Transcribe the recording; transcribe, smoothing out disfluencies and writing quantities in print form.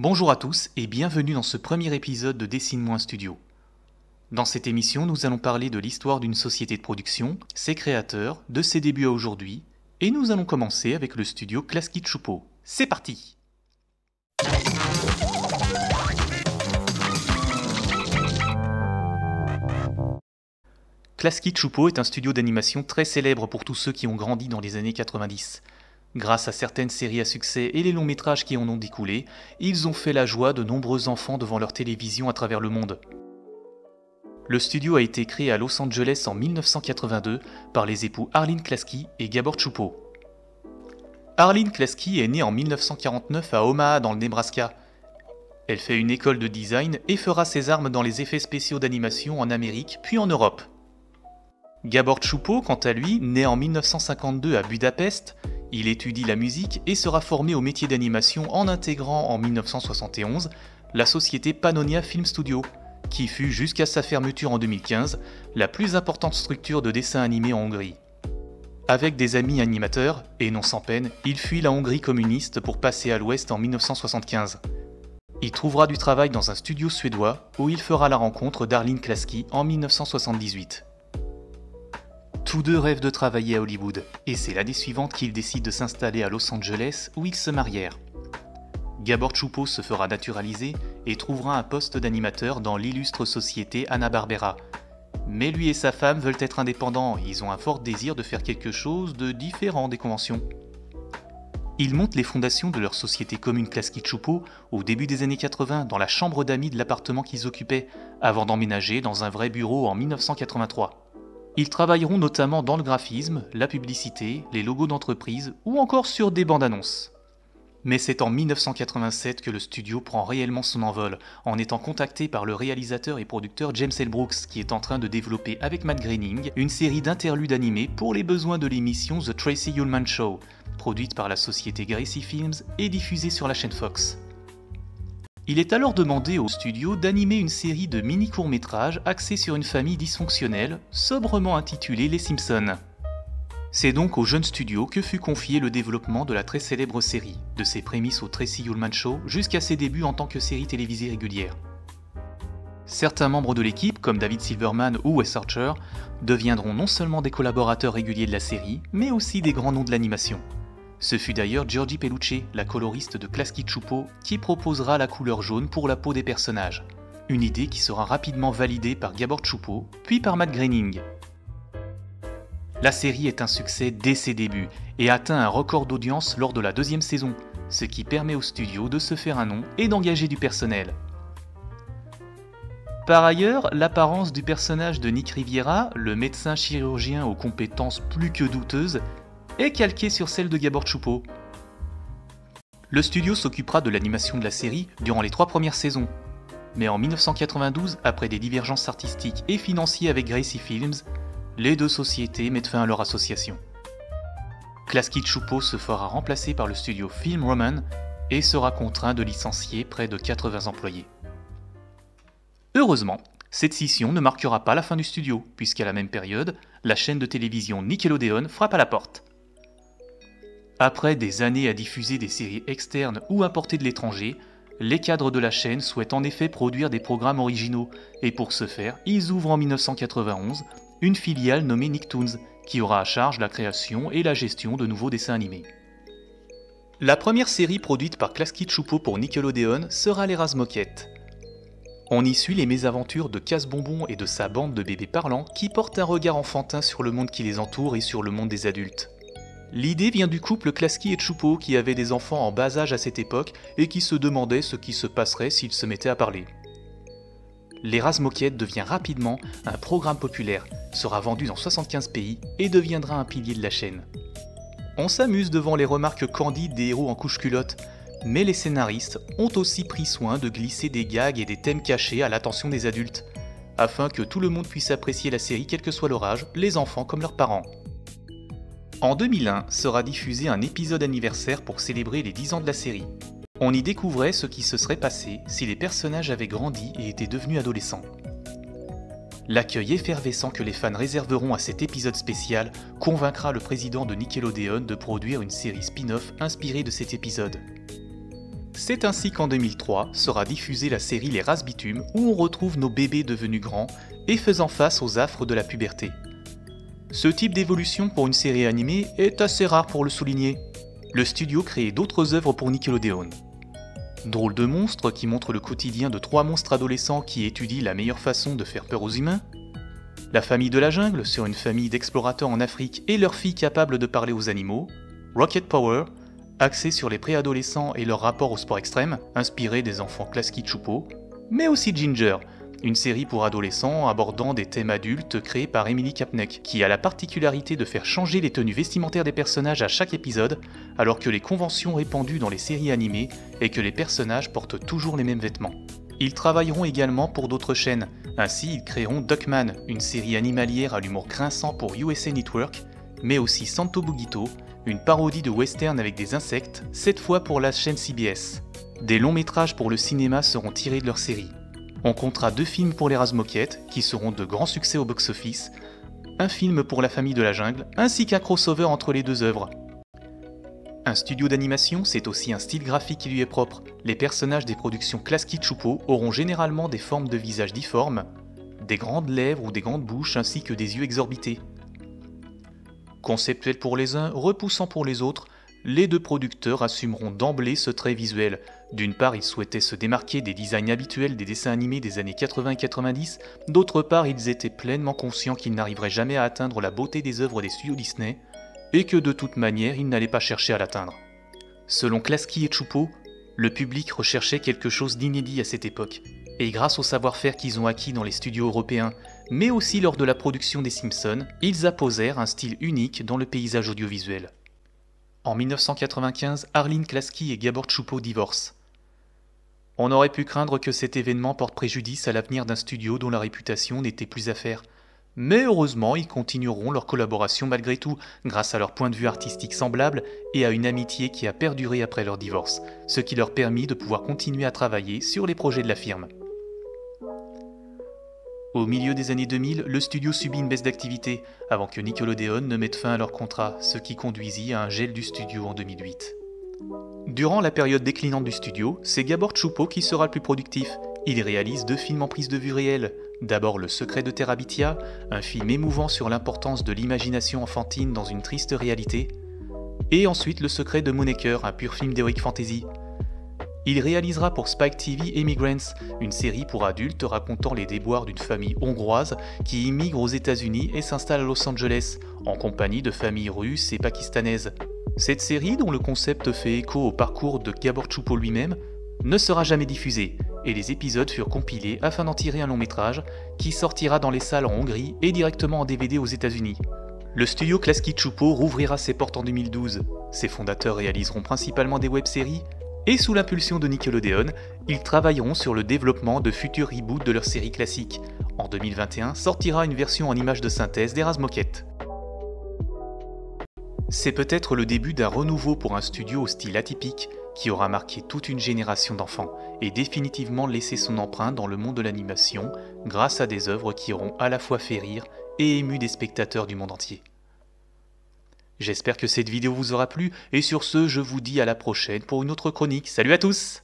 Bonjour à tous et bienvenue dans ce premier épisode de Dessine-moi un studio. Dans cette émission, nous allons parler de l'histoire d'une société de production, ses créateurs, de ses débuts à aujourd'hui, et nous allons commencer avec le studio Klasky Csupo. C'est parti! Klasky Csupo est un studio d'animation très célèbre pour tous ceux qui ont grandi dans les années 90. Grâce à certaines séries à succès et les longs métrages qui en ont découlé, ils ont fait la joie de nombreux enfants devant leur télévision à travers le monde. Le studio a été créé à Los Angeles en 1982 par les époux Arlene Klasky et Gabor Csupo. Arlene Klasky est née en 1949 à Omaha dans le Nebraska. Elle fait une école de design et fera ses armes dans les effets spéciaux d'animation en Amérique puis en Europe. Gabor Csupo, quant à lui, né en 1952 à Budapest, il étudie la musique et sera formé au métier d'animation en intégrant en 1971 la société Pannonia Film Studio, qui fut jusqu'à sa fermeture en 2015 la plus importante structure de dessin animé en Hongrie. Avec des amis animateurs, et non sans peine, il fuit la Hongrie communiste pour passer à l'ouest en 1975. Il trouvera du travail dans un studio suédois où il fera la rencontre d'Arlene Klasky en 1978. Tous deux rêvent de travailler à Hollywood, et c'est l'année suivante qu'ils décident de s'installer à Los Angeles où ils se marièrent. Gabor Csupo se fera naturaliser et trouvera un poste d'animateur dans l'illustre société Hanna-Barbera. Mais lui et sa femme veulent être indépendants et ils ont un fort désir de faire quelque chose de différent des conventions. Ils montent les fondations de leur société commune Klasky Csupo au début des années 80 dans la chambre d'amis de l'appartement qu'ils occupaient, avant d'emménager dans un vrai bureau en 1983. Ils travailleront notamment dans le graphisme, la publicité, les logos d'entreprise ou encore sur des bandes annonces. Mais c'est en 1987 que le studio prend réellement son envol, en étant contacté par le réalisateur et producteur James L. Brooks, qui est en train de développer avec Matt Groening une série d'interludes animés pour les besoins de l'émission The Tracy Ullman Show, produite par la société Gracie Films et diffusée sur la chaîne Fox. Il est alors demandé au studio d'animer une série de mini-courts-métrages axés sur une famille dysfonctionnelle, sobrement intitulée Les Simpsons. C'est donc au jeune studio que fut confié le développement de la très célèbre série, de ses prémices au Tracy Ullman Show jusqu'à ses débuts en tant que série télévisée régulière. Certains membres de l'équipe, comme David Silverman ou Wes Archer, deviendront non seulement des collaborateurs réguliers de la série, mais aussi des grands noms de l'animation. Ce fut d'ailleurs Giorgi Peluche, la coloriste de Klasky Csupo, qui proposera la couleur jaune pour la peau des personnages. Une idée qui sera rapidement validée par Gabor Csupo, puis par Matt Groening. La série est un succès dès ses débuts et atteint un record d'audience lors de la deuxième saison, ce qui permet au studio de se faire un nom et d'engager du personnel. Par ailleurs, l'apparence du personnage de Nick Riviera, le médecin chirurgien aux compétences plus que douteuses, est calquée sur celle de Gabor Csupo. Le studio s'occupera de l'animation de la série durant les 3 premières saisons. Mais en 1992, après des divergences artistiques et financières avec Gracie Films, les deux sociétés mettent fin à leur association. Klasky Csupo se fera remplacer par le studio Film Roman et sera contraint de licencier près de 80 employés. Heureusement, cette scission ne marquera pas la fin du studio, puisqu'à la même période, la chaîne de télévision Nickelodeon frappe à la porte. Après des années à diffuser des séries externes ou importées de l'étranger, les cadres de la chaîne souhaitent en effet produire des programmes originaux, et pour ce faire, ils ouvrent en 1991 une filiale nommée Nicktoons, qui aura à charge la création et la gestion de nouveaux dessins animés. La première série produite par Klasky Csupo pour Nickelodeon sera Les Razmoket. On y suit les mésaventures de Casse-Bonbon et de sa bande de bébés parlants qui portent un regard enfantin sur le monde qui les entoure et sur le monde des adultes. L'idée vient du couple Klasky et Csupo qui avaient des enfants en bas âge à cette époque et qui se demandaient ce qui se passerait s'ils se mettaient à parler. Les Razmoket devient rapidement un programme populaire, sera vendu dans 75 pays et deviendra un pilier de la chaîne. On s'amuse devant les remarques candides des héros en couche-culotte, mais les scénaristes ont aussi pris soin de glisser des gags et des thèmes cachés à l'attention des adultes, afin que tout le monde puisse apprécier la série quel que soit leur âge, les enfants comme leurs parents. En 2001 sera diffusé un épisode anniversaire pour célébrer les 10 ans de la série. On y découvrait ce qui se serait passé si les personnages avaient grandi et étaient devenus adolescents. L'accueil effervescent que les fans réserveront à cet épisode spécial convaincra le président de Nickelodeon de produire une série spin-off inspirée de cet épisode. C'est ainsi qu'en 2003 sera diffusée la série Les Races Bitume où on retrouve nos bébés devenus grands et faisant face aux affres de la puberté. Ce type d'évolution pour une série animée est assez rare pour le souligner. Le studio crée d'autres œuvres pour Nickelodeon. Drôle de monstre qui montre le quotidien de 3 monstres adolescents qui étudient la meilleure façon de faire peur aux humains. La famille de la jungle sur une famille d'explorateurs en Afrique et leur fille capable de parler aux animaux. Rocket Power, axé sur les préadolescents et leur rapport au sport extrême, inspiré des enfants Klasky Csupo. Mais aussi Ginger, une série pour adolescents abordant des thèmes adultes créée par Emily Kapnek, qui a la particularité de faire changer les tenues vestimentaires des personnages à chaque épisode, alors que les conventions répandues dans les séries animées est que les personnages portent toujours les mêmes vêtements. Ils travailleront également pour d'autres chaînes, ainsi ils créeront Duckman, une série animalière à l'humour grinçant pour USA Network, mais aussi Santo Bugito, une parodie de western avec des insectes, cette fois pour la chaîne CBS. Des longs métrages pour le cinéma seront tirés de leur série. On comptera 2 films pour les Razmoquettes, qui seront de grands succès au box-office, un film pour la famille de la jungle, ainsi qu'un crossover entre les 2 œuvres. Un studio d'animation, c'est aussi un style graphique qui lui est propre. Les personnages des productions Klasky Csupo auront généralement des formes de visage difformes, des grandes lèvres ou des grandes bouches ainsi que des yeux exorbités. Conceptuels pour les uns, repoussants pour les autres, les 2 producteurs assumeront d'emblée ce trait visuel. D'une part, ils souhaitaient se démarquer des designs habituels des dessins animés des années 80 et 90, d'autre part, ils étaient pleinement conscients qu'ils n'arriveraient jamais à atteindre la beauté des œuvres des studios Disney, et que de toute manière, ils n'allaient pas chercher à l'atteindre. Selon Klasky et Csupo, le public recherchait quelque chose d'inédit à cette époque, et grâce au savoir-faire qu'ils ont acquis dans les studios européens, mais aussi lors de la production des Simpsons, ils apposèrent un style unique dans le paysage audiovisuel. En 1995, Arlene Klasky et Gabor Csupo divorcent. On aurait pu craindre que cet événement porte préjudice à l'avenir d'un studio dont la réputation n'était plus à faire. Mais heureusement, ils continueront leur collaboration malgré tout, grâce à leur point de vue artistique semblable et à une amitié qui a perduré après leur divorce, ce qui leur permit de pouvoir continuer à travailler sur les projets de la firme. Au milieu des années 2000, le studio subit une baisse d'activité, avant que Nickelodeon ne mette fin à leur contrat, ce qui conduisit à un gel du studio en 2008. Durant la période déclinante du studio, c'est Gabor Csupo qui sera le plus productif. Il réalise 2 films en prise de vue réelle. D'abord Le Secret de Terabithia, un film émouvant sur l'importance de l'imagination enfantine dans une triste réalité, et ensuite Le Secret de Moonacre, un pur film d'heroic fantasy. Il réalisera pour Spike TV Immigrants, une série pour adultes racontant les déboires d'une famille hongroise qui immigre aux États-Unis et s'installe à Los Angeles, en compagnie de familles russes et pakistanaises. Cette série, dont le concept fait écho au parcours de Gabor Csupo lui-même, ne sera jamais diffusée, et les épisodes furent compilés afin d'en tirer un long métrage qui sortira dans les salles en Hongrie et directement en DVD aux États-Unis. Le studio Klasky Csupo rouvrira ses portes en 2012. Ses fondateurs réaliseront principalement des web-séries, et sous l'impulsion de Nickelodeon, ils travailleront sur le développement de futurs reboots de leurs séries classiques. En 2021 sortira une version en images de synthèse des Razmoquettes. C'est peut-être le début d'un renouveau pour un studio au style atypique qui aura marqué toute une génération d'enfants et définitivement laissé son empreinte dans le monde de l'animation grâce à des œuvres qui auront à la fois fait rire et ému des spectateurs du monde entier. J'espère que cette vidéo vous aura plu et sur ce, je vous dis à la prochaine pour une autre chronique. Salut à tous!